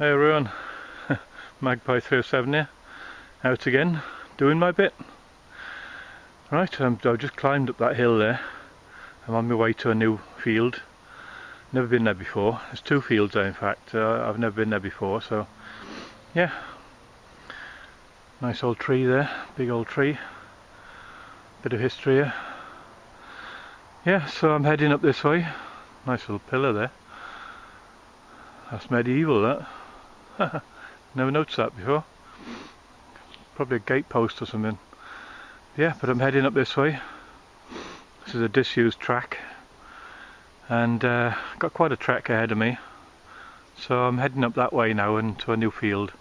Hey everyone, Magpie 307 here, out again, doing my bit. Right, I've just climbed up that hill there. I'm on my way to a new field. Never been there before. There's two fields there in fact. I've never been there before, so yeah. Nice old tree there, big old tree. Bit of history here. Yeah, so I'm heading up this way. Nice little pillar there. That's medieval, that. Never noticed that before. Probably a gatepost or something. Yeah, but I'm heading up this way. This is a disused track, and got quite a trek ahead of me. So I'm heading up that way now into a new field.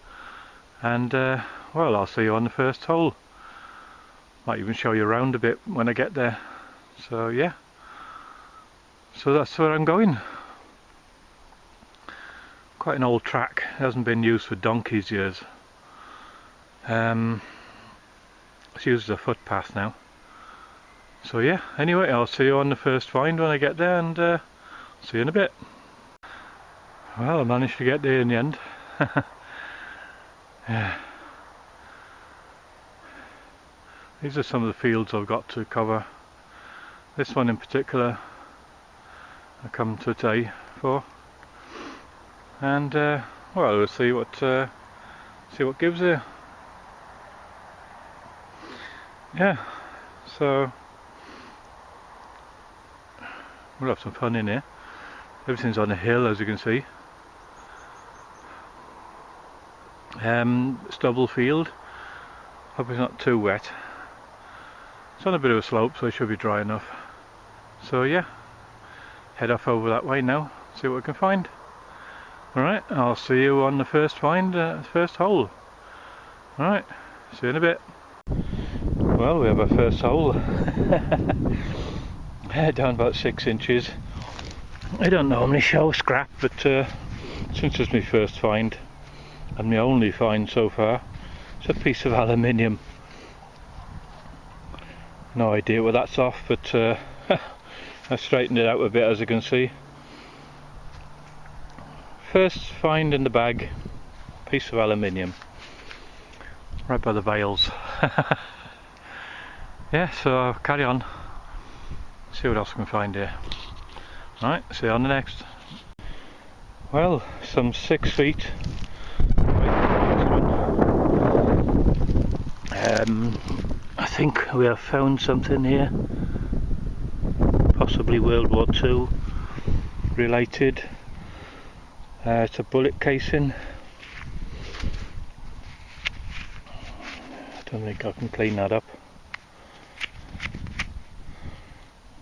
And well, I'll see you on the first hole. Might even show you around a bit when I get there. So yeah. So that's where I'm going. Quite an old track, it hasn't been used for donkey's years. It's used as a footpath now. So yeah, anyway, I'll see you on the first find when I get there, and see you in a bit. Well, I managed to get there in the end. Yeah. These are some of the fields I've got to cover. This one in particular I come today for. And well, we'll see what gives here. Yeah, so we'll have some fun in here. Everything's on a hill, as you can see. Stubble field. Hope it's not too wet. It's on a bit of a slope, so it should be dry enough. So yeah, head off over that way now. See what we can find. Alright, I'll see you on the first find, first hole. Alright, see you in a bit. Well, we have our first hole. Down about 6 inches. I don't normally show scrap, but since it's my first find, and my only find so far, it's a piece of aluminium. No idea what that's off, but I straightened it out a bit, as you can see. First find in the bag, piece of aluminium, right by the bales. Yeah, so I'll carry on, see what else I can find here. Right, see you on the next. Well, some 6 feet. I think we have found something here, possibly World War II related. It's a bullet casing. I don't think I can clean that up.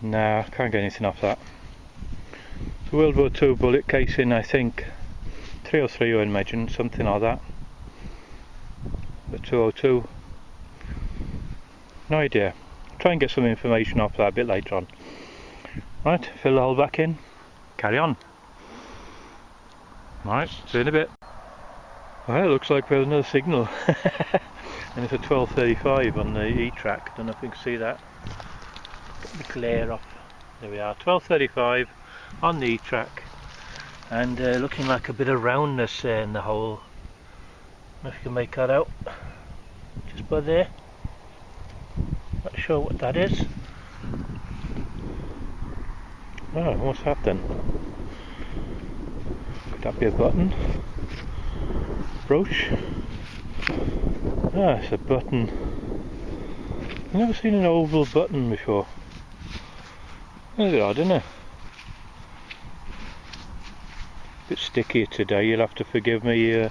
Nah, can't get anything off that. It's a World War II bullet casing, I think. 303 I imagine, something like that. But 202. No idea. Try and get some information off that a bit later on. Right, fill the hole back in. Carry on. Right, see you in a bit. Well, it looks like we have another signal. And it's a 1235 on the E-Trac. Don't know if you can see that. Get the glare off. There we are, 1235 on the E-Trac. And looking like a bit of roundness in the hole. I don't know if you can make that out. Just by there. Not sure what that is. Oh, what's that then? Could that be a button? Brooch? Ah, it's a button. I've never seen an oval button before. That's odd, isn't it? A bit sticky today, you'll have to forgive me.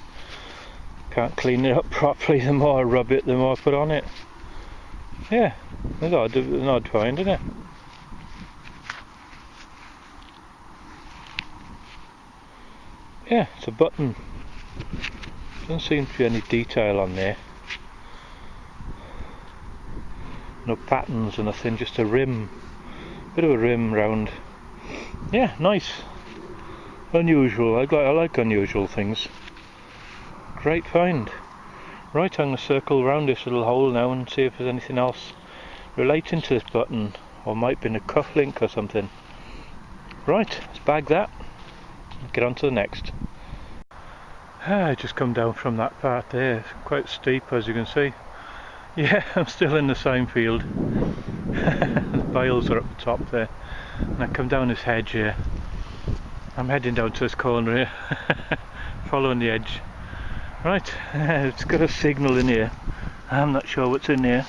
Can't clean it up properly. The more I rub it, the more I put on it. Yeah, it's odd, an odd find, isn't it? Yeah, it's a button. Doesn't seem to be any detail on there. No patterns or nothing, just a rim. Bit of a rim round. Yeah, nice. Unusual. I like unusual things. Great find. Right, I'm going to circle around this little hole now and see if there's anything else relating to this button, or might be in a cufflink or something. Right, let's bag that. Get on to the next. I just come down from that part there, it's quite steep as you can see. Yeah, I'm still in the same field. The bales are up the top there, and I come down this hedge here. I'm heading down to this corner here, following the edge. Right, it's got a signal in here. I'm not sure what's in here.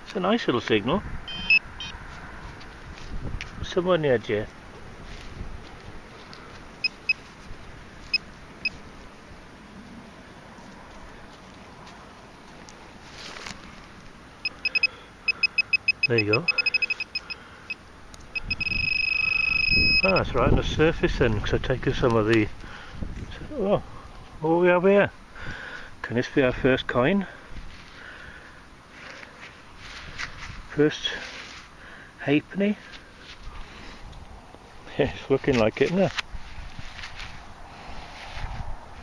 It's a nice little signal. Somewhere on the edge here. There you go. Oh, that's right on the surface then, because I've taken some of the... Oh, what do we have here? Can this be our first coin? First halfpenny? Yeah, it's looking like it, isn't it?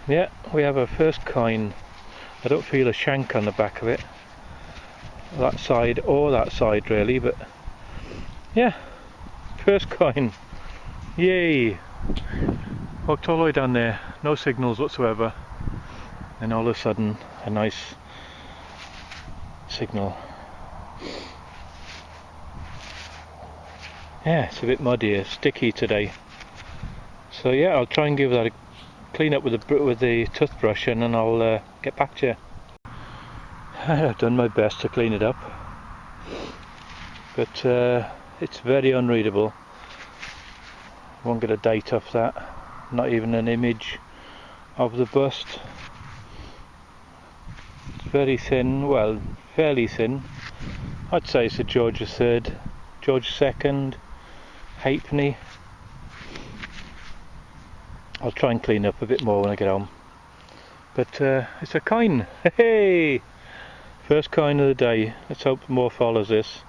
Yeah, we have our first coin. I don't feel a shank on the back of it. That side or that side really, but yeah, first coin. Yay! Walked all the way down there, no signals whatsoever, and all of a sudden a nice signal. Yeah, it's a bit muddy here, sticky today. So yeah, I'll try and give that a clean up with the toothbrush, and then I'll get back to you. I've done my best to clean it up, but it's very unreadable. Won't get a date off that, not even an image of the bust. It's very thin, well, fairly thin. I'd say it's a George III, George II, halfpenny. I'll try and clean up a bit more when I get home. But it's a coin, hey! First coin of the day. Let's hope more follows this,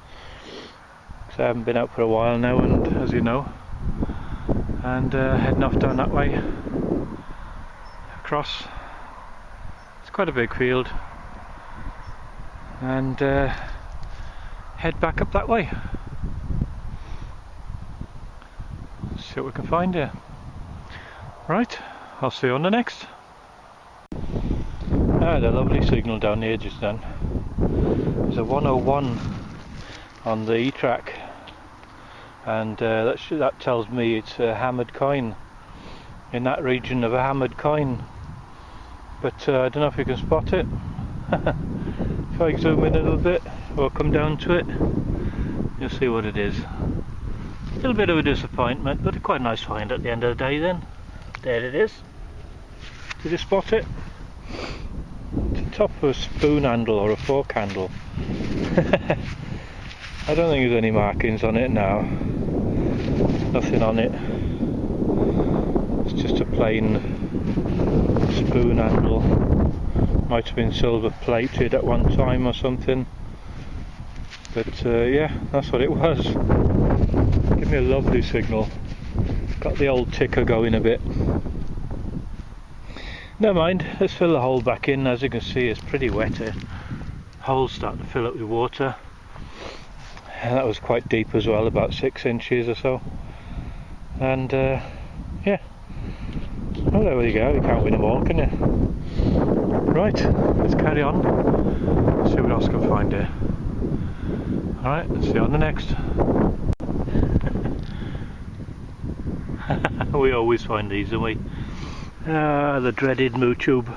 because I haven't been out for a while now, and as you know, and heading off down that way across. It's quite a big field, and head back up that way. Let's see what we can find here. Right, I'll see you on the next. I had a lovely signal down here just then. There's a 101 on the E-Trac, and that tells me it's a hammered coin, in that region of a hammered coin. But I don't know if you can spot it. If I zoom in a little bit or come down to it, you'll see what it is. A little bit of a disappointment, but quite a nice find at the end of the day then. There it is. Did you spot it? Top of a spoon handle or a fork handle. I don't think there's any markings on it now. Nothing on it. It's just a plain spoon handle. Might have been silver plated at one time or something. But yeah, that's what it was. Give me a lovely signal. Got the old ticker going a bit. Never mind, let's fill the hole back in. As you can see, it's pretty wet here. Hole's starting to fill up with water, and that was quite deep as well, about 6 inches or so. And yeah, well, there you go. You can't win them all, can you? Right, let's carry on, see what else I can find here. Alright, let's see you on the next. We always find these, don't we? The dreaded moo tube.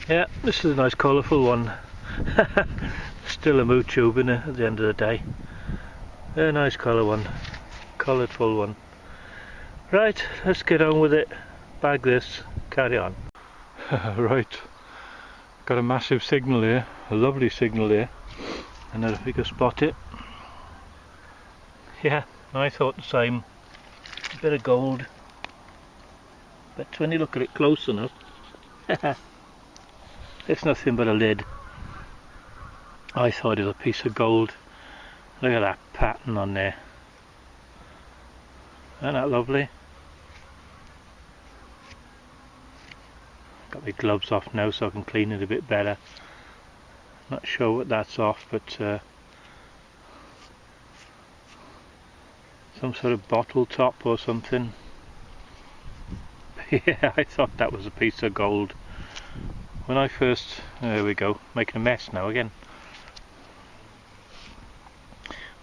Yeah, this is a nice colourful one. Still a moo tube in it at the end of the day. A nice colour one, colourful one. Right, let's get on with it. Bag this, carry on. Right, got a massive signal here, a lovely signal here. I don't know if you can spot it. Yeah, I thought the same. A bit of gold. But when you look at it close enough, it's nothing but a lid. I thought it was a piece of gold. Look at that pattern on there. Isn't that lovely? Got my gloves off now so I can clean it a bit better. Not sure what that's off, but some sort of bottle top or something. Yeah, I thought that was a piece of gold. When I first... There we go, making a mess now again.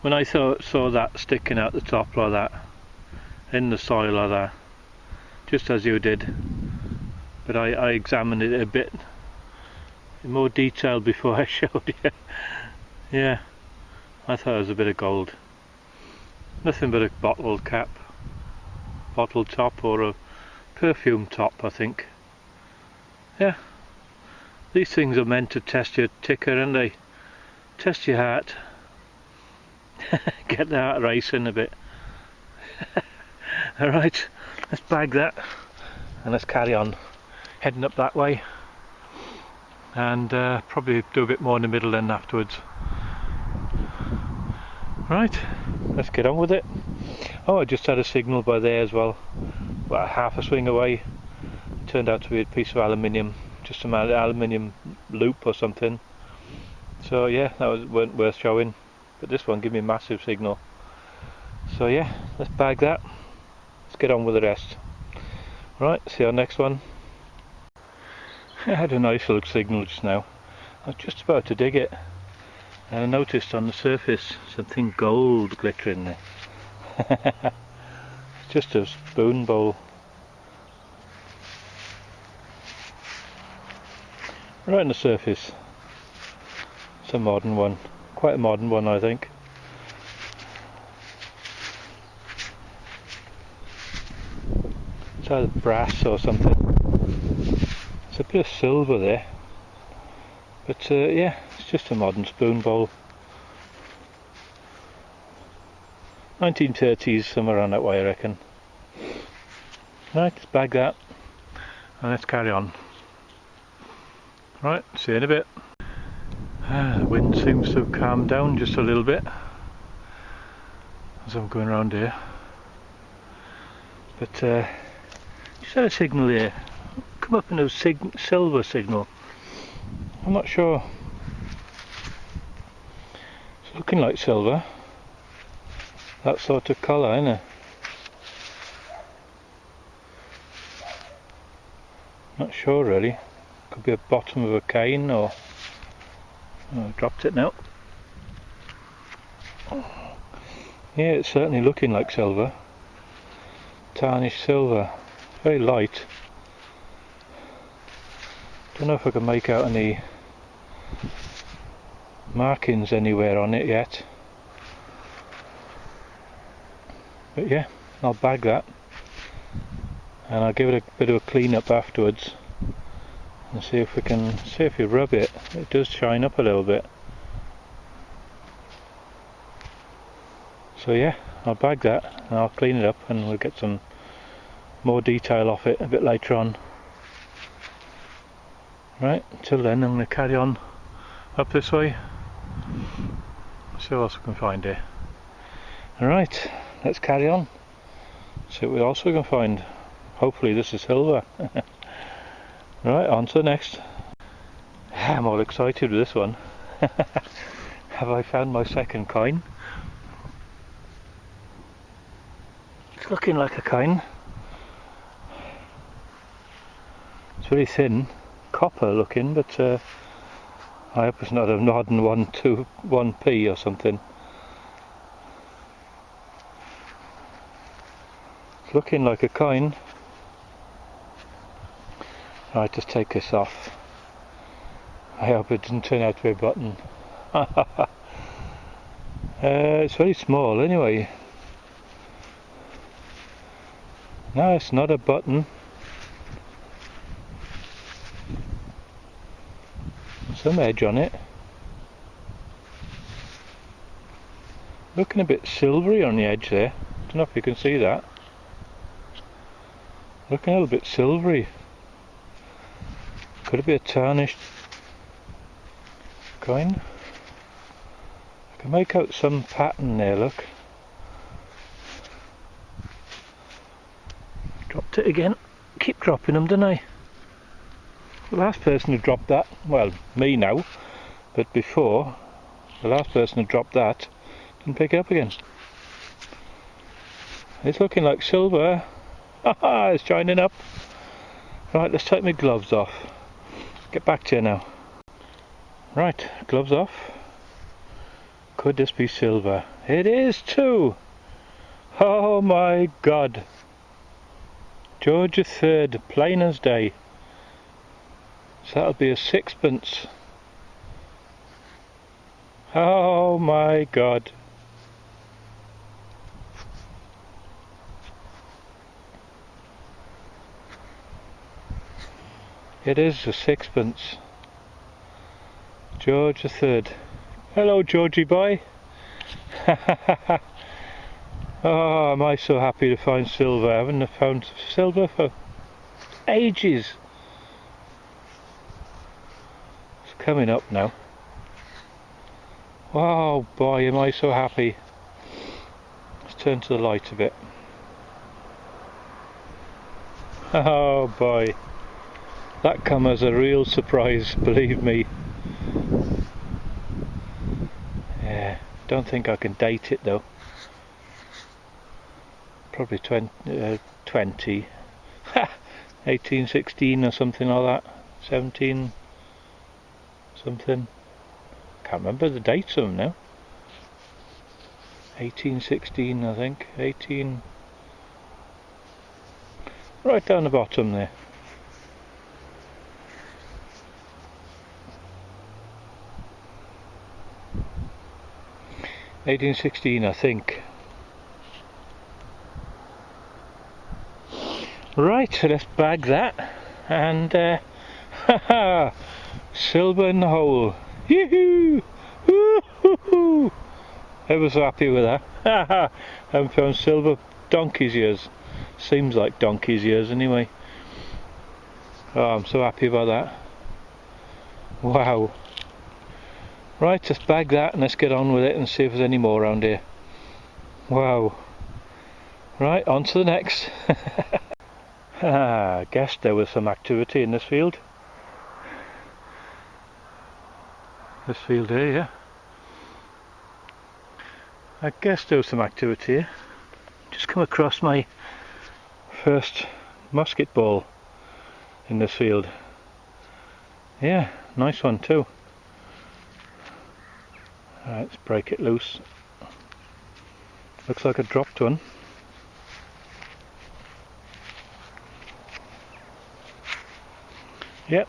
When I saw that sticking out the top like that, in the soil like that, just as you did, but I examined it a bit in more detail before I showed you. Yeah, I thought it was a bit of gold. Nothing but a bottle cap, bottle top, or a perfume top, I think. Yeah, these things are meant to test your ticker, aren't they? Test your heart. Get the heart racing a bit. Alright, let's bag that and let's carry on heading up that way, and probably do a bit more in the middle then afterwards. Right, let's get on with it. Oh, I just had a signal by there as well, about half a swing away. It turned out to be a piece of aluminium, just an aluminium loop or something. So yeah, that weren't worth showing, but this one gave me a massive signal. So yeah, let's bag that. Let's get on with the rest. Right, see our next one. I had a nice little signal just now. I was just about to dig it, and I noticed on the surface something gold glittering there. It's just a spoon bowl. Right on the surface. It's a modern one. Quite a modern one, I think. It's either brass or something. There's a bit of silver there. But yeah, it's just a modern spoon bowl. 1930s, somewhere around that way, I reckon. Right, let's bag that and let's carry on. Right, see you in a bit. The wind seems to have calmed down just a little bit as I'm going around here. But just had a signal here. Come up in a silver signal. I'm not sure. It's looking like silver. That sort of colour, isn't it? Not sure really. Could be a bottom of a cane, or... Oh, I dropped it now. Yeah, it's certainly looking like silver. Tarnished silver. Very light. Don't know if I can make out any markings anywhere on it yet. But yeah, I'll bag that. And I'll give it a bit of a clean up afterwards. And see if we can, see if we rub it. It does shine up a little bit. So yeah, I'll bag that and I'll clean it up, and we'll get some more detail off it a bit later on. Right, until then I'm going to carry on up this way. See what else we can find here. Alright, let's carry on. See what else we can find. Hopefully this is silver. Right, on to the next. I'm all excited with this one. Have I found my second coin? It's looking like a coin. It's very thin, copper looking, but I hope it's not a modern 1p or something. It's looking like a coin. Right, just take this off. I hope it didn't turn out to be a button. It's very small anyway. No, it's not a button. Some edge on it. Looking a bit silvery on the edge there. Don't know if you can see that. Looking a little bit silvery. Could it be a tarnished coin? I can make out some pattern there, look. Dropped it again. Keep dropping them, don't I? The last person who dropped that, well, me now, but before, the last person who dropped that didn't pick it up again. It's looking like silver. Haha, it's shining up. Right, let's take my gloves off. Get back to you now. Right, gloves off. Could this be silver? It is too! Oh my God! George III, plain as day. So that'll be a sixpence. Oh my God! It is a sixpence. George III. Hello, Georgie boy. Oh, am I so happy to find silver. I haven't found silver for ages. It's coming up now. Wow, boy, am I so happy. Let's turn to the light a bit. Oh boy, that come as a real surprise, believe me. Yeah, don't think I can date it though. Probably 20, 1816 or something like that. 17 something. Can't remember the dates of them now. 1816 I think. 18. Right down the bottom there. (1816) I think. Right, so let's bag that and silver in the hole. Yoo-hoo! Woo-hoo-hoo! Ever so happy with that. Haven't found silver donkey's years. Seems like donkey's years anyway. Oh, I'm so happy about that. Wow. Right, let's bag that and let's get on with it and see if there's any more around here. Wow. Right, on to the next. I guess there was some activity in this field. This field here, yeah. I guess there was some activity here. Just come across my first musket ball in this field. Yeah, nice one too. Alright, let's break it loose. Looks like I dropped one. Yep,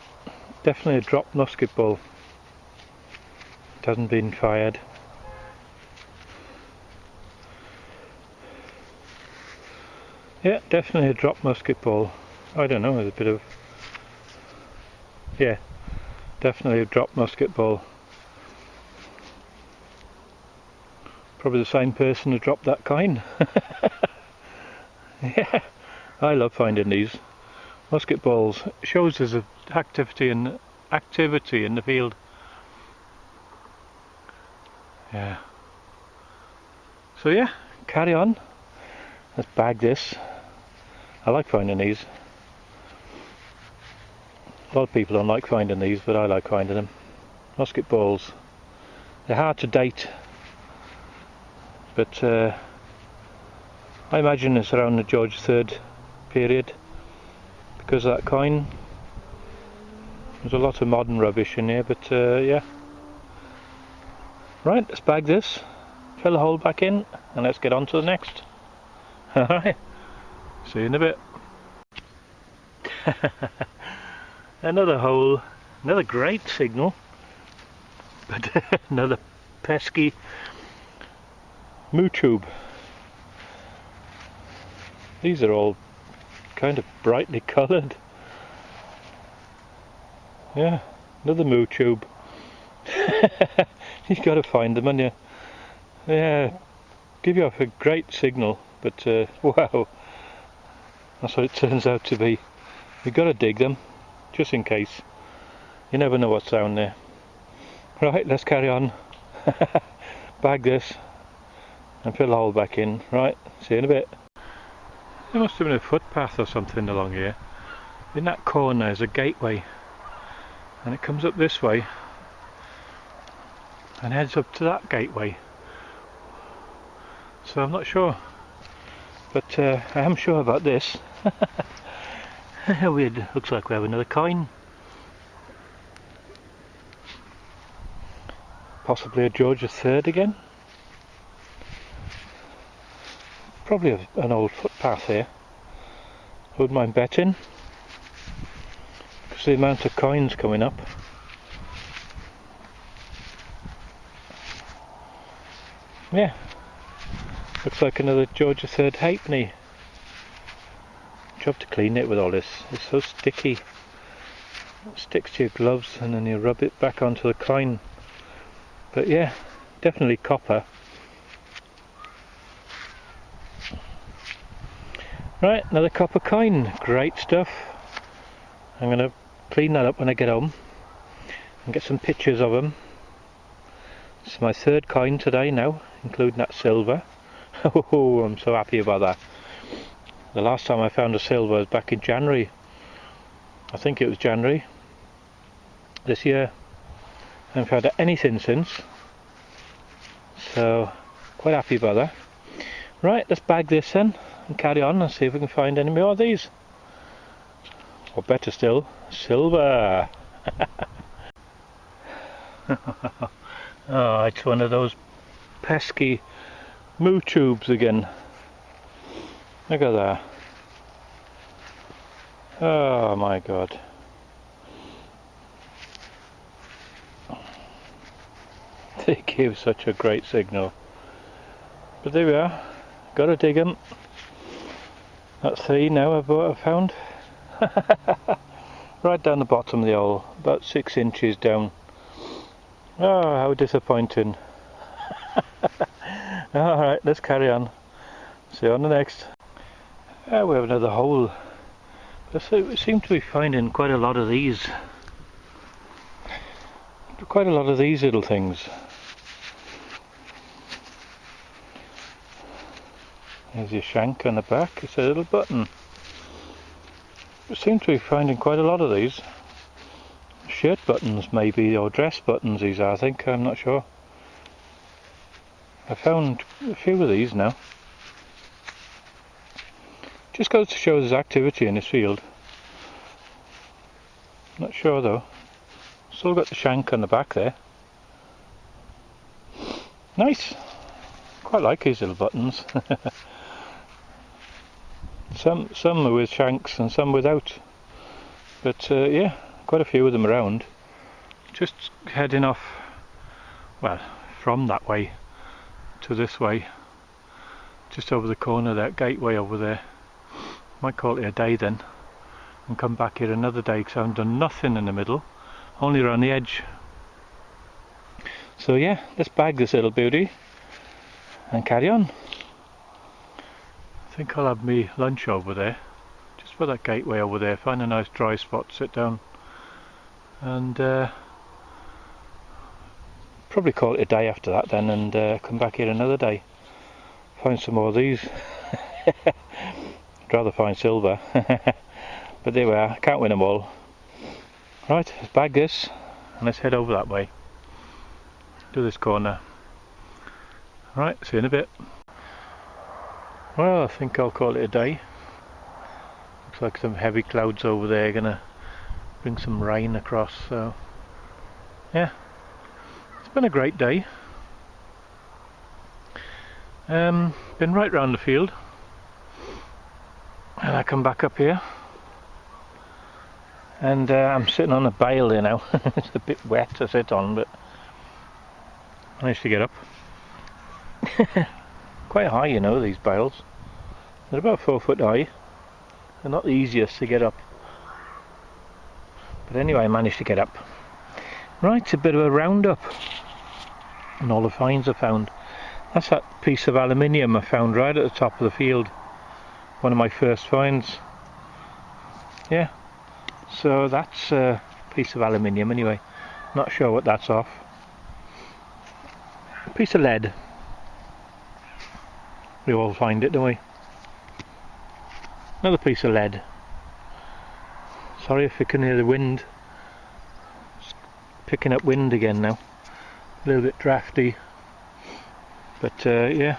definitely a dropped musket ball. It hasn't been fired. Yeah, definitely a dropped musket ball. I don't know, there's a bit of... Yeah, definitely a dropped musket ball. Probably the same person who dropped that coin. Yeah, I love finding these musket balls. It shows there's a activity in the field. Yeah. So yeah, carry on. Let's bag this. I like finding these. A lot of people don't like finding these, but I like finding them. Musket balls. They're hard to date, but I imagine it's around the George III period because of that coin. There's a lot of modern rubbish in here, but yeah. Right, let's bag this, fill the hole back in, and let's get on to the next. Alright, see you in a bit. Another hole, another great signal, but another pesky moo tube. These are all kind of brightly coloured. Yeah, another moo tube. You've got to find them, haven't you? Yeah, give you off a great signal, but wow, that's what it turns out to be. You've got to dig them, just in case. You never know what's down there. Right, let's carry on. Bag this and fill the hole back in. Right, see you in a bit. There must have been a footpath or something along here. In that corner is a gateway, and it comes up this way and heads up to that gateway. So I'm not sure, but I am sure about this. Looks like we have another coin. Possibly a George III again. Probably an old footpath here. Wouldn't mind betting. Because the amount of coins coming up. Yeah. Looks like another George III halfpenny. Job to clean it with all this. It's so sticky. It sticks to your gloves and then you rub it back onto the coin. But yeah, definitely copper. Right, another copper coin. Great stuff. I'm going to clean that up when I get home and get some pictures of them. It's my third coin today now, including that silver. Oh, I'm so happy about that. The last time I found a silver was back in January. I think it was January this year. I haven't found anything since. So, quite happy about that. Right, let's bag this then and carry on and see if we can find any more of these. Or better still, silver. Oh, it's one of those pesky moo tubes again. Look at that. Oh my god. They give such a great signal. But there we are. Gotta dig them. That's 3 now I've found. Right down the bottom of the hole. About 6 inches down. Oh, how disappointing. Alright, let's carry on. See you on the next. We have another hole. We seem to be finding quite a lot of these. Quite a lot of these little things. There's your shank on the back. It's a little button. We seem to be finding quite a lot of these. Shirt buttons maybe, or dress buttons these are, I think. I'm not sure. I found a few of these now. Just goes to show there's activity in this field. Not sure though. Still got the shank on the back there. Nice. Quite like these little buttons. Some are with shanks and some without. But yeah, quite a few of them around. Just heading off, well, from that way to this way. Just over the corner, that gateway over there. Might call it a day then, and come back here another day because I haven't done nothing in the middle, only around the edge. So yeah, let's bag this little beauty and carry on. I think I'll have me lunch over there, just for that gateway over there, find a nice dry spot, sit down and probably call it a day after that then, and come back here another day, find some more of these. I'd rather find silver. But there we are, can't win them all. Right, let's bag this and let's head over that way to this corner. Right, see you in a bit. Well, I think I'll call it a day. Looks like some heavy clouds over there, gonna bring some rain across, so yeah, it's been a great day. Been right round the field, and I come back up here and I'm sitting on a bale here now. It's a bit wet to sit on, but I managed to get up. Quite high, you know, these bales. They're about 4 foot high. They're not the easiest to get up. But anyway, I managed to get up. Right, a bit of a roundup and all the finds I found. That's that piece of aluminium I found right at the top of the field. One of my first finds. Yeah, so that's a piece of aluminium anyway. Not sure what that's off. A piece of lead. We all find it, don't we? Another piece of lead. Sorry if you can hear the wind. It's picking up wind again now. A little bit drafty. But yeah.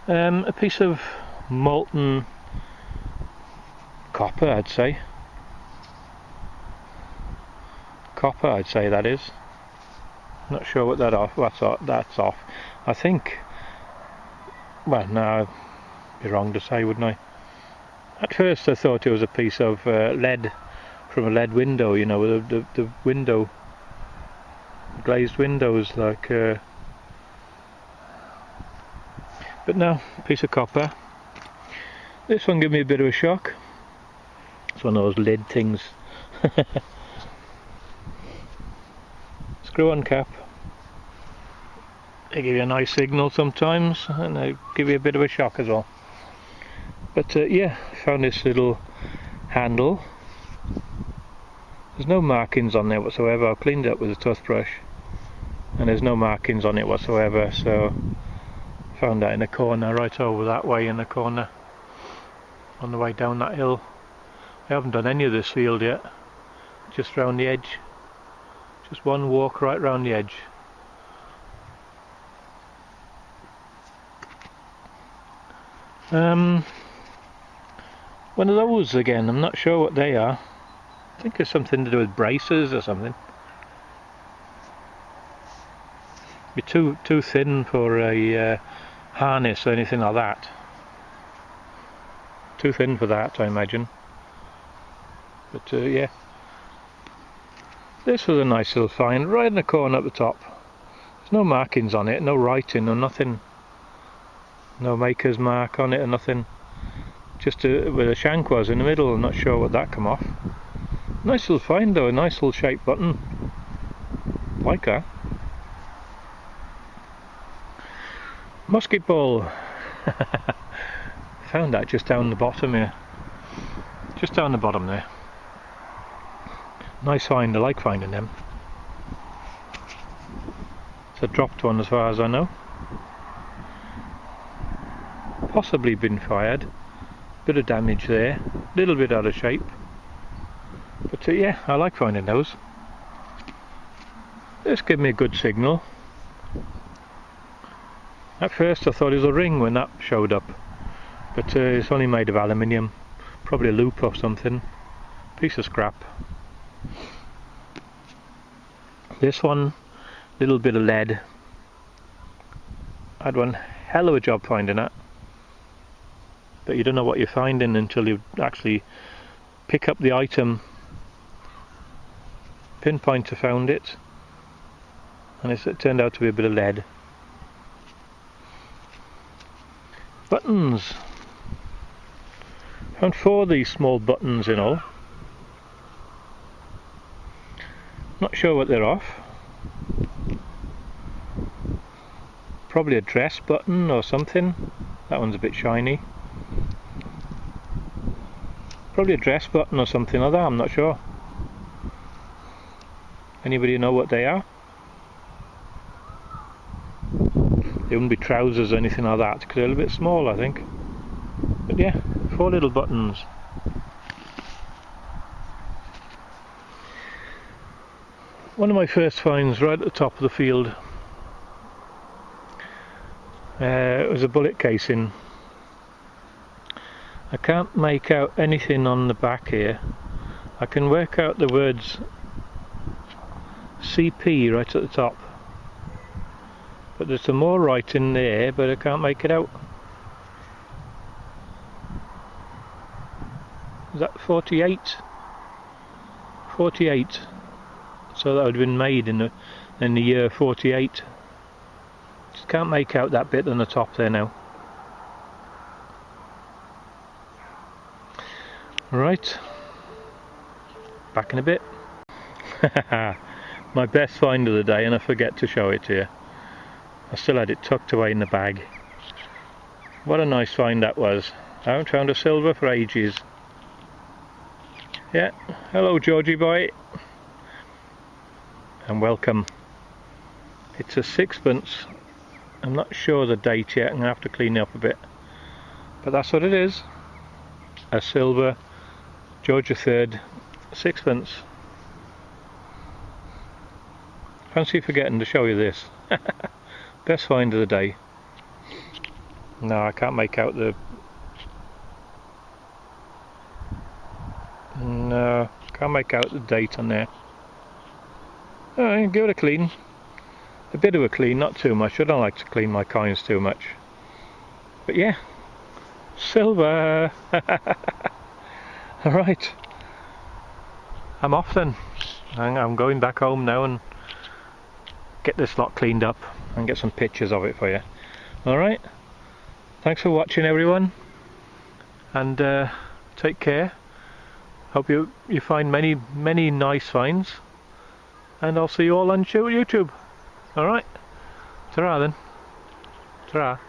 A piece of molten copper, I'd say. Copper, I'd say that is. Not sure what that's off. I think, well, no, I'd be wrong to say, wouldn't I? At first I thought it was a piece of lead from a lead window, you know, the window, glazed windows, like, but no, a piece of copper. This one gave me a bit of a shock. It's one of those lid things. Screw on cap. They give you a nice signal sometimes, and they give you a bit of a shock as well. But yeah, I found this little handle. There's no markings on there whatsoever. I've cleaned it up with a toothbrush, and there's no markings on it whatsoever. So I found that in a corner, right over that way in the corner, on the way down that hill. I haven't done any of this field yet, just round the edge. Just one walk right round the edge. One of those again, I'm not sure what they are. I think it's something to do with braces or something. Be too thin for a harness or anything like that. Too thin for that, I imagine. But yeah, this was a nice little find, right in the corner at the top. There's no markings on it, no writing or nothing. No maker's mark on it or nothing. Just where the shank was in the middle. I'm not sure what that come off. Nice little find though, a nice little shaped button. Like that. Musket ball. Found that just down the bottom here. Just down the bottom there. Nice find, I like finding them. It's a dropped one as far as I know. Possibly been fired. Bit of damage there. Little bit out of shape. But yeah, I like finding those. This gave me a good signal. At first I thought it was a ring when that showed up. But it's only made of aluminium. Probably a loop or something. Piece of scrap. This one, little bit of lead. I had one hell of a job finding that. But you don't know what you're finding until you actually pick up the item. Pinpointer found it, and it turned out to be a bit of lead. Buttons. Found 4 of these small buttons in all. Not sure what they're off. Probably a dress button or something. That one's a bit shiny. Probably a dress button or something like that, I'm not sure. Anybody know what they are? They wouldn't be trousers or anything like that, because they're a little bit small, I think. But yeah, 4 little buttons. One of my first finds right at the top of the field. It was a bullet casing. I can't make out anything on the back here. I can work out the words CP right at the top. But there's some more writing there, but I can't make it out. Is that 48? 48. So that would have been made in the year 48. Just can't make out that bit on the top there now. Right, back in a bit. My best find of the day, and I forget to show it to you. I still had it tucked away in the bag. What a nice find that was. I haven't found a silver for ages. Yeah, hello Georgie boy. And welcome. It's a sixpence. I'm not sure the date yet, I'm going to have to clean it up a bit. But that's what it is. A silver George III sixpence. Fancy forgetting to show you this. Best find of the day. No, I can't make out the Can't make out the date on there. Alright, give it a clean. A bit of a clean, not too much. I don't like to clean my coins too much. But yeah, silver. Alright, I'm off then. I'm going back home now and get this lot cleaned up and get some pictures of it for you. Alright, thanks for watching everyone, and take care. Hope you find many nice finds, and I'll see you all on YouTube. Alright, ta-ra then. Ta-ra.